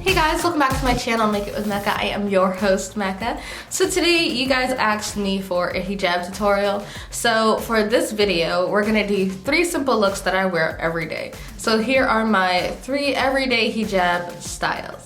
Hey guys, welcome back to my channel, Make It with Mecca. I am your host, Mecca. So today you guys asked me for a hijab tutorial. So for this video, we're gonna do 3 simple looks that I wear every day. So here are my 3 everyday hijab styles.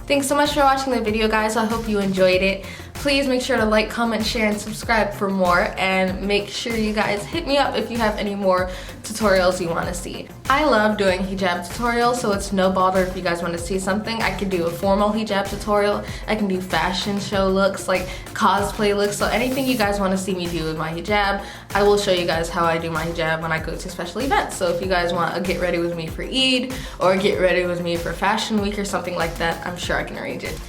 Thanks so much for watching the video, guys. I hope you enjoyed it. Please make sure to like, comment, share, and subscribe for more, and make sure you guys hit me up if you have any more tutorials you want to see. I love doing hijab tutorials, so it's no bother if you guys want to see something. I can do a formal hijab tutorial, I can do fashion show looks, like cosplay looks, so anything you guys want to see me do with my hijab, I will show you guys how I do my hijab when I go to special events. So if you guys want to get ready with me for Eid, or get ready with me for Fashion Week or something like that, I'm sure I can arrange it.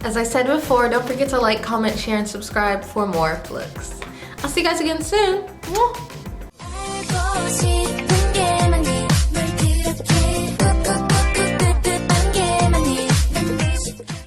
As I said before, don't forget to like, comment, share, and subscribe for more looks. I'll see you guys again soon. Mwah.